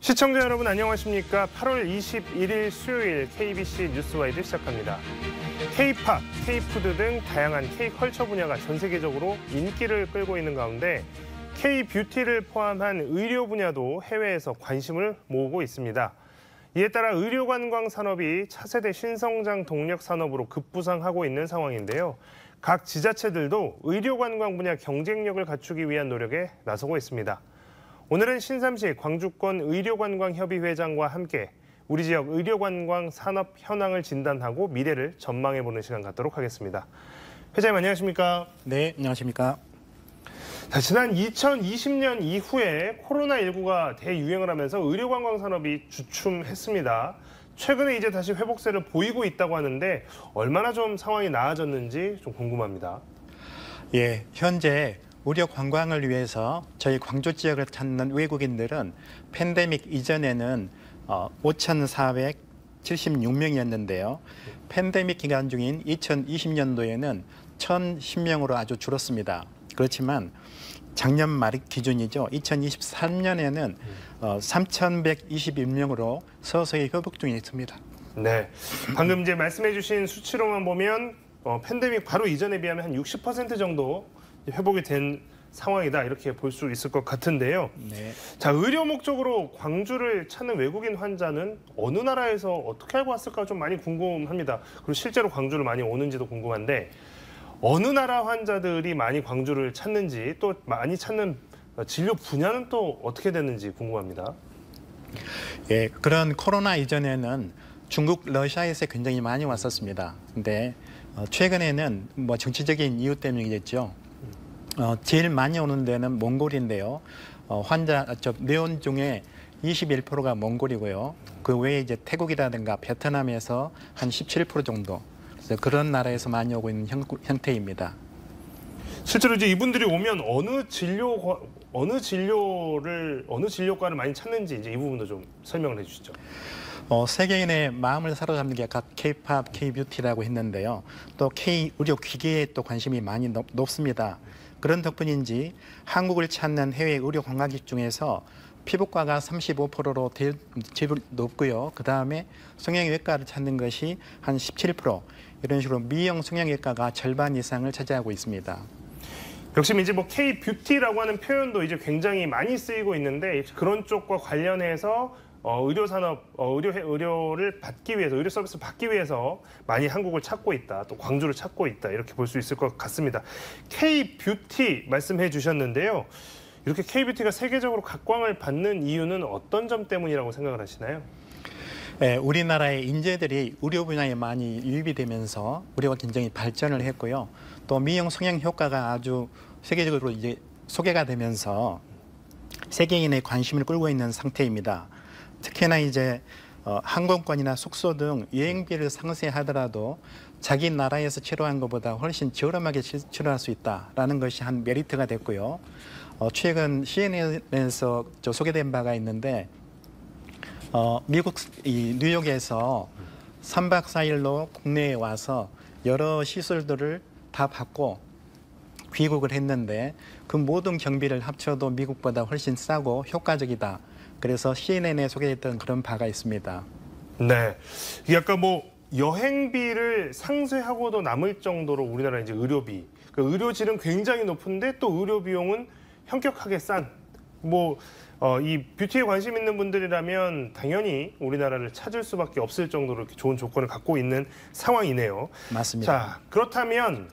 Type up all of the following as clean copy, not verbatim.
시청자 여러분 안녕하십니까? 8월 21일 수요일 KBC 뉴스와이드 시작합니다. K-팝, K-푸드 등 다양한 K-컬처 분야가 전 세계적으로 인기를 끌고 있는 가운데 K-뷰티를 포함한 의료 분야도 해외에서 관심을 모으고 있습니다. 이에 따라 의료관광 산업이 차세대 신성장 동력 산업으로 급부상하고 있는 상황인데요. 각 지자체들도 의료관광 분야 경쟁력을 갖추기 위한 노력에 나서고 있습니다. 오늘은 신삼시 광주권 의료관광협의회장과 함께 우리 지역 의료관광 산업 현황을 진단하고 미래를 전망해보는 시간 갖도록 하겠습니다. 회장님 안녕하십니까? 네, 안녕하십니까? 자, 지난 2020년 이후에 코로나19가 대유행을 하면서 의료관광 산업이 주춤했습니다. 최근에 이제 다시 회복세를 보이고 있다고 하는데 얼마나 좀 상황이 나아졌는지 좀 궁금합니다. 예, 현재 의료 관광을 위해서 저희 광주 지역을 찾는 외국인들은 팬데믹 이전에는 5,476명이었는데요. 팬데믹 기간 중인 2020년도에는 1,010명으로 아주 줄었습니다. 그렇지만 작년 말 기준이죠. 2023년에는 3,121명으로 서서히 회복 중에 있습니다. 네, 방금 이제 말씀해 주신 수치로만 보면 팬데믹 바로 이전에 비하면 한 60% 정도 회복이 된 상황이다 이렇게 볼 수 있을 것 같은데요. 네. 자, 의료 목적으로 광주를 찾는 외국인 환자는 어느 나라에서 어떻게 알고 왔을까 좀 많이 궁금합니다. 그리고 실제로 광주를 많이 오는지도 궁금한데 어느 나라 환자들이 많이 광주를 찾는지 또 많이 찾는 진료 분야는 또 어떻게 되는지 궁금합니다. 예, 그런 코로나 이전에는 중국, 러시아에서 굉장히 많이 왔었습니다. 근데 최근에는 뭐 정치적인 이유 때문이겠죠. 제일 많이 오는 데는 몽골인데요. 내원 중에 21%가 몽골이고요. 그 외에 이제 태국이라든가 베트남에서 한 17% 정도. 그래서 그런 나라에서 많이 오고 있는 형태입니다. 실제로 이제 이분들이 오면 어느 진료과를 많이 찾는지 이제 이 부분도 좀 설명을 해주시죠. 세계인의 마음을 사로잡는 게 아까 K-팝, K-뷰티라고 했는데요. 또 K-의료 기계에 또 관심이 많이 높습니다. 그런 덕분인지 한국을 찾는 해외 의료 관광객 중에서 피부과가 35%로 제일 높고요. 그다음에 성형외과를 찾는 것이 한 17%, 이런 식으로 미용 성형외과가 절반 이상을 차지하고 있습니다. 역시 이제 뭐 K-뷰티라고 하는 표현도 이제 굉장히 많이 쓰이고 있는데 그런 쪽과 관련해서 의료 산업, 의료를 받기 위해서, 의료 서비스를 받기 위해서 많이 한국을 찾고 있다, 또 광주를 찾고 있다 이렇게 볼 수 있을 것 같습니다. K-뷰티 말씀해 주셨는데요. 이렇게 K-뷰티가 세계적으로 각광을 받는 이유는 어떤 점 때문이라고 생각을 하시나요? 네, 우리나라의 인재들이 의료 분야에 많이 유입이 되면서 의료가 굉장히 발전을 했고요. 또 미용 성형 효과가 아주 세계적으로 이제 소개가 되면서 세계인의 관심을 끌고 있는 상태입니다. 특히나 이제 항공권이나 숙소 등 여행비를 상쇄하더라도 자기 나라에서 치료한 것보다 훨씬 저렴하게 치료할 수 있다라는 것이 한 메리트가 됐고요. 최근 CNN에서 소개된 바가 있는데 미국 뉴욕에서 3박 4일로 국내에 와서 여러 시술들을 다 받고 귀국을 했는데 그 모든 경비를 합쳐도 미국보다 훨씬 싸고 효과적이다. 그래서 CNN에 소개했던 그런 바가 있습니다. 네, 이게 아까 뭐 여행비를 상쇄하고도 남을 정도로 우리나라 이제 의료비, 그 의료질은 굉장히 높은데 또 의료 비용은 현격하게 싼. 이 뷰티에 관심 있는 분들이라면 당연히 우리나라를 찾을 수밖에 없을 정도로 이렇게 좋은 조건을 갖고 있는 상황이네요. 맞습니다. 자, 그렇다면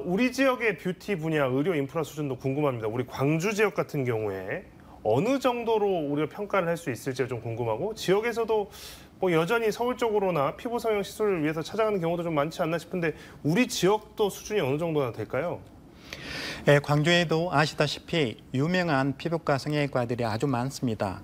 우리 지역의 뷰티 분야 의료 인프라 수준도 궁금합니다. 우리 광주 지역 같은 경우에 어느 정도로 우리가 평가를 할 수 있을지 좀 궁금하고 지역에서도 뭐 여전히 서울 쪽으로나 피부 성형 시술을 위해서 찾아가는 경우도 좀 많지 않나 싶은데 우리 지역도 수준이 어느 정도나 될까요? 네, 광주에도 아시다시피 유명한 피부과 성형외과들이 아주 많습니다.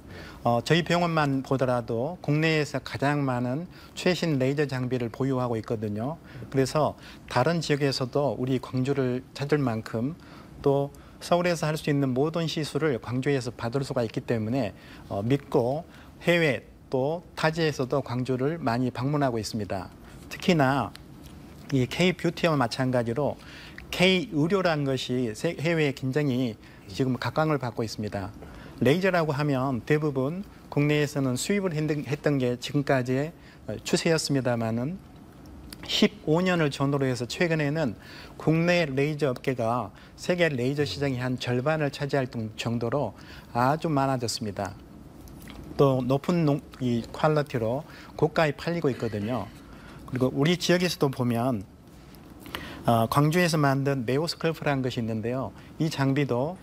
저희 병원만 보더라도 국내에서 가장 많은 최신 레이저 장비를 보유하고 있거든요. 그래서 다른 지역에서도 우리 광주를 찾을 만큼 또 서울에서 할 수 있는 모든 시술을 광주에서 받을 수가 있기 때문에 믿고 해외 또 타지에서도 광주를 많이 방문하고 있습니다. 특히나 이 K-뷰티와 마찬가지로 K-의료라는 것이 해외에 굉장히 지금 각광을 받고 있습니다. 레이저라고 하면 대부분 국내에서는 수입을 했던 게 지금까지의 추세였습니다만은 15년을 전후로 해서 최근에는 국내 레이저 업계가 세계 레이저 시장의 한 절반을 차지할 정도로 아주 많아졌습니다. 또 높은 이 퀄리티로 고가에 팔리고 있거든요. 그리고 우리 지역에서도 보면 광주에서 만든 네오스컬프라는 것이 있는데요. 이 장비도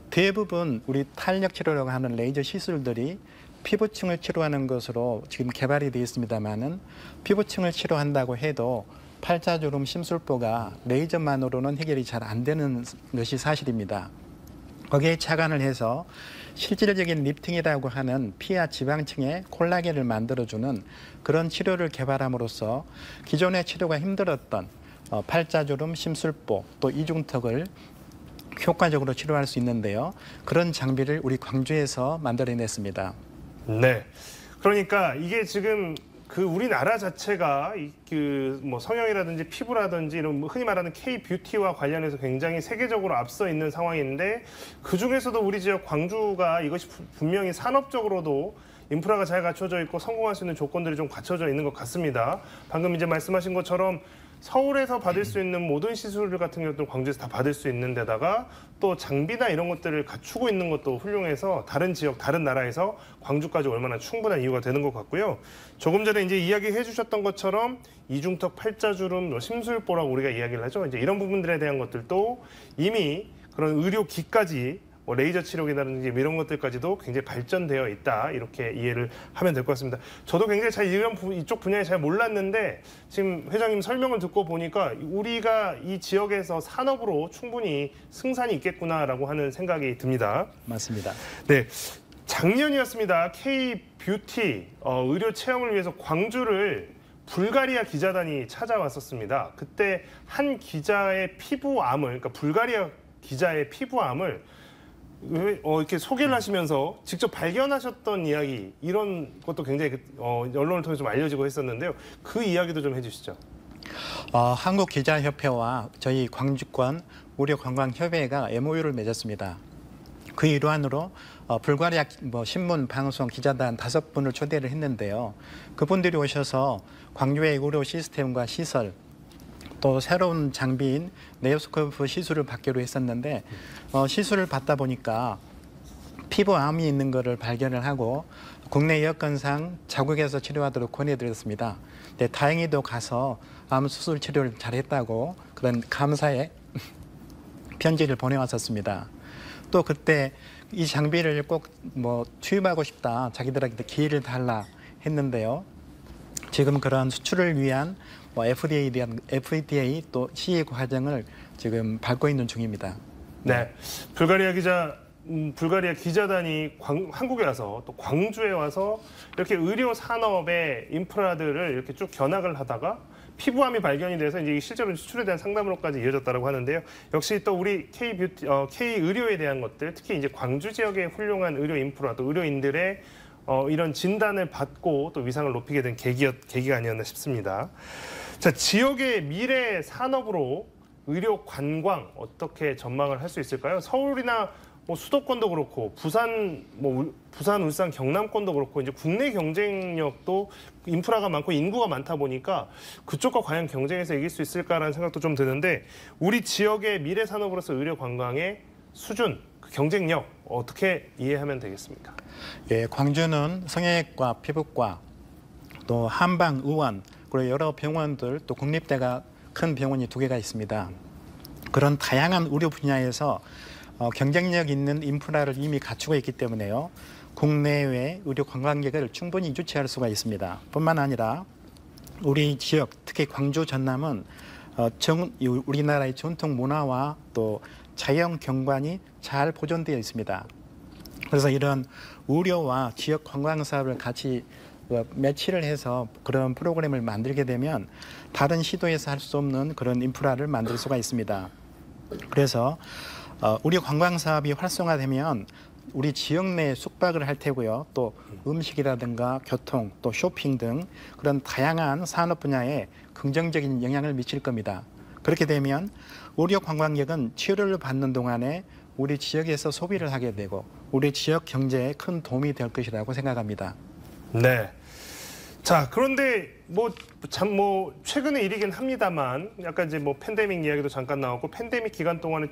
대부분 우리 탄력 치료라고 하는 레이저 시술들이 피부층을 치료하는 것으로 지금 개발이 되어 있습니다만은 피부층을 치료한다고 해도 팔자주름 심술보가 레이저만으로는 해결이 잘 안 되는 것이 사실입니다. 거기에 착안을 해서 실질적인 리프팅이라고 하는 피하 지방층의 콜라겐을 만들어주는 그런 치료를 개발함으로써 기존의 치료가 힘들었던 팔자주름, 심술보, 또 이중턱을 효과적으로 치료할 수 있는데요. 그런 장비를 우리 광주에서 만들어냈습니다. 네. 그러니까 이게 지금 그 우리나라 자체가 뭐 성형이라든지 피부라든지 이런 흔히 말하는 K-뷰티와 관련해서 굉장히 세계적으로 앞서 있는 상황인데 그 중에서도 우리 지역 광주가 이것이 분명히 산업적으로도 인프라가 잘 갖춰져 있고 성공할 수 있는 조건들이 좀 갖춰져 있는 것 같습니다. 방금 이제 말씀하신 것처럼 서울에서 받을 수 있는 모든 시술 같은 경우도 광주에서 다 받을 수 있는 데다가 또 장비나 이런 것들을 갖추고 있는 것도 훌륭해서 다른 지역, 다른 나라에서 광주까지 얼마나 충분한 이유가 되는 것 같고요. 조금 전에 이제 이야기해 주셨던 것처럼 이중턱, 팔자주름, 심술보라고 우리가 이야기를 하죠. 이제 이런 부분들에 대한 것들도 이미 그런 의료기까지 뭐 레이저 치료기라든지 이런 것들까지도 굉장히 발전되어 있다 이렇게 이해를 하면 될 것 같습니다. 저도 굉장히 잘 이쪽 분야에 잘 몰랐는데 지금 회장님 설명을 듣고 보니까 우리가 이 지역에서 산업으로 충분히 승산이 있겠구나라고 하는 생각이 듭니다. 맞습니다. 네, 작년이었습니다. K-뷰티 의료 체험을 위해서 광주를 불가리아 기자단이 찾아왔었습니다. 그때 한 기자의 피부암을, 그러니까 불가리아 기자의 피부암을 이렇게 소개를 하시면서 직접 발견하셨던 이야기 이런 것도 굉장히 언론을 통해서 좀 알려지고 했었는데요. 그 이야기도 좀 해주시죠. 한국기자협회와 저희 광주권 의료관광협회가 MOU를 맺었습니다. 그 일환으로 불가리아 신문, 방송, 기자단 5분을 초대를 했는데요. 그분들이 오셔서 광주의 의료 시스템과 시설 또 새로운 장비인 네오스코프 시술을 받기로 했었는데 시술을 받다 보니까 피부암이 있는 것을 발견을 하고 국내 여건상 자국에서 치료하도록 권해드렸습니다. 네, 다행히도 가서 암 수술 치료를 잘했다고 그런 감사의 편지를 보내왔었습니다. 또 그때 이 장비를 꼭 투입하고 싶다, 자기들한테 기회를 달라 했는데요. 지금 그런 수출을 위한 FDA 또 CE 과정을 지금 밟고 있는 중입니다. 네, 불가리아 기자단이 한국에 와서 또 광주에 와서 이렇게 의료 산업의 인프라들을 이렇게 쭉 견학을 하다가 피부암이 발견이 돼서 이제 실제로 수출에 대한 상담으로까지 이어졌다고 하는데요. 역시 또 우리 K 의료에 대한 것들, 특히 이제 광주 지역의 훌륭한 의료 인프라, 또 의료인들의 이런 진단을 받고 또 위상을 높이게 된 계기가 아니었나 싶습니다. 자, 지역의 미래 산업으로 의료 관광 어떻게 전망을 할 수 있을까요? 서울이나 수도권도 그렇고 부산, 울산, 경남권도 그렇고 이제 국내 경쟁력도 인프라가 많고 인구가 많다 보니까 그쪽과 과연 경쟁해서 이길 수 있을까라는 생각도 좀 드는데 우리 지역의 미래 산업으로서 의료 관광의 수준, 그 경쟁력 어떻게 이해하면 되겠습니까? 예, 광주는 성형외과, 피부과, 또 한방 의원, 그리고 여러 병원들, 또 국립대가 큰 병원이 2개가 있습니다. 그런 다양한 의료 분야에서 경쟁력 있는 인프라를 이미 갖추고 있기 때문에요. 국내외 의료 관광객을 충분히 유치할 수가 있습니다. 뿐만 아니라 우리 지역, 특히 광주 전남은 우리나라의 전통 문화와 또 자연 경관이 잘 보존되어 있습니다. 그래서 이런 의료와 지역 관광 사업을 같이 매치를 해서 그런 프로그램을 만들게 되면 다른 시도에서 할 수 없는 그런 인프라를 만들 수가 있습니다. 그래서 우리 관광 사업이 활성화되면 우리 지역 내에 숙박을 할 테고요. 또 음식이라든가 교통, 또 쇼핑 등 그런 다양한 산업 분야에 긍정적인 영향을 미칠 겁니다. 그렇게 되면 의료 관광객은 치료를 받는 동안에 우리 지역에서 소비를 하게 되고 우리 지역 경제에 큰 도움이 될 것이라고 생각합니다. 네. 자, 그런데 최근의 일이긴 합니다만 약간 이제 팬데믹 이야기도 잠깐 나왔고 팬데믹 기간 동안에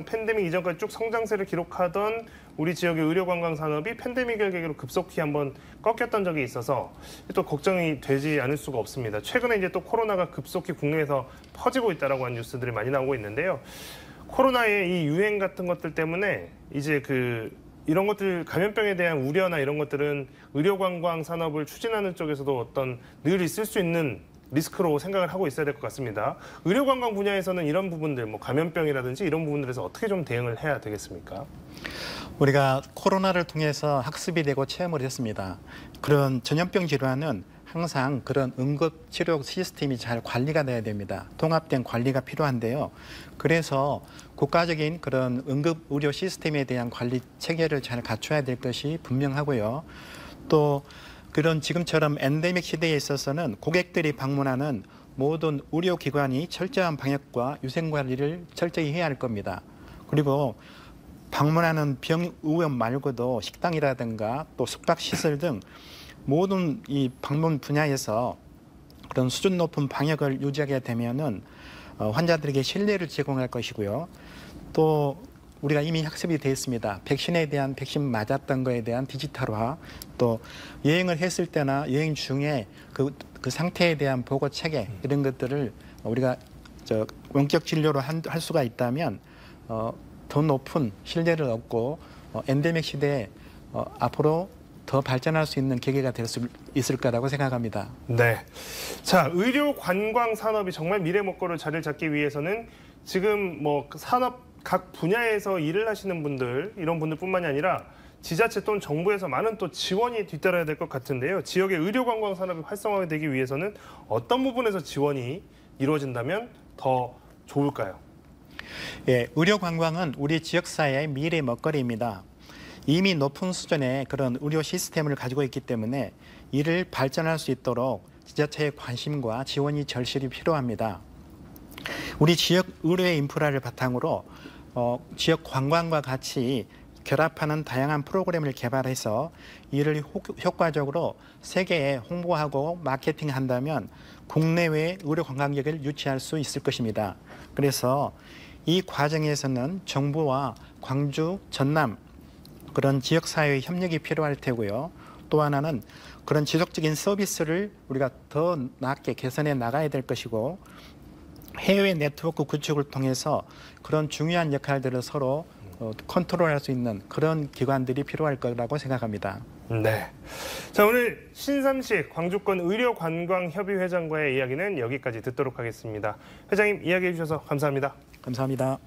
팬데믹 이전까지 쭉 성장세를 기록하던 우리 지역의 의료 관광 산업이 팬데믹을 계기로 급속히 한번 꺾였던 적이 있어서 또 걱정이 되지 않을 수가 없습니다. 최근에 이제 또 코로나가 급속히 국내에서 퍼지고 있다라고 하는 뉴스들이 많이 나오고 있는데요. 코로나의 이 유행 같은 것들 때문에 이제 이런 것들 감염병에 대한 우려나 이런 것들은 의료관광 산업을 추진하는 쪽에서도 어떤 늘 있을 수 있는 리스크로 생각을 하고 있어야 될 것 같습니다. 의료관광 분야에서는 이런 부분들, 감염병이라든지 이런 부분들에서 어떻게 좀 대응을 해야 되겠습니까? 우리가 코로나를 통해서 학습이 되고 체험을 했습니다. 그런 전염병 질환은 항상 그런 응급치료 시스템이 잘 관리가 돼야 됩니다. 통합된 관리가 필요한데요. 그래서 국가적인 그런 응급의료 시스템에 대한 관리 체계를 잘 갖춰야 될 것이 분명하고요. 또 그런 지금처럼 엔데믹 시대에 있어서는 고객들이 방문하는 모든 의료기관이 철저한 방역과 위생관리를 철저히 해야 할 겁니다. 그리고 방문하는 병의원 말고도 식당이라든가 또 숙박시설 등 모든 이 방문 분야에서 그런 수준 높은 방역을 유지하게 되면은 환자들에게 신뢰를 제공할 것이고요. 또 우리가 이미 학습이 되어 있습니다. 백신 맞았던 거에 대한 디지털화, 또 여행을 했을 때나 여행 중에 그 상태에 대한 보고 체계 이런 것들을 우리가 원격 진료로 할 수가 있다면 더 높은 신뢰를 얻고 엔데믹 시대에 앞으로 더 발전할 수 있는 계기가 될 수 있을 거라고 생각합니다. 네. 자, 의료 관광 산업이 정말 미래 먹거리를 자리를 잡기 위해서는 지금 산업 각 분야에서 일을 하시는 분들, 이런 분들뿐만이 아니라 지자체 또는 정부에서 많은 또 지원이 뒤따라야 될 것 같은데요. 지역의 의료 관광 산업이 활성화가 되기 위해서는 어떤 부분에서 지원이 이루어진다면 더 좋을까요? 예, 의료 관광은 우리 지역사회의 미래 먹거리입니다. 이미 높은 수준의 그런 의료 시스템을 가지고 있기 때문에 이를 발전할 수 있도록 지자체의 관심과 지원이 절실히 필요합니다. 우리 지역 의료의 인프라를 바탕으로 지역 관광과 같이 결합하는 다양한 프로그램을 개발해서 이를 효과적으로 세계에 홍보하고 마케팅한다면 국내외 의료 관광객을 유치할 수 있을 것입니다. 그래서 이 과정에서는 정부와 광주, 전남 그런 지역사회의 협력이 필요할 테고요. 또 하나는 그런 지속적인 서비스를 우리가 더 낮게 개선해 나가야 될 것이고 해외 네트워크 구축을 통해서 그런 중요한 역할들을 서로 컨트롤할 수 있는 그런 기관들이 필요할 거라고 생각합니다. 네. 자, 오늘 신삼식 광주권 의료관광협의회장과의 이야기는 여기까지 듣도록 하겠습니다. 회장님, 이야기해 주셔서 감사합니다. 감사합니다.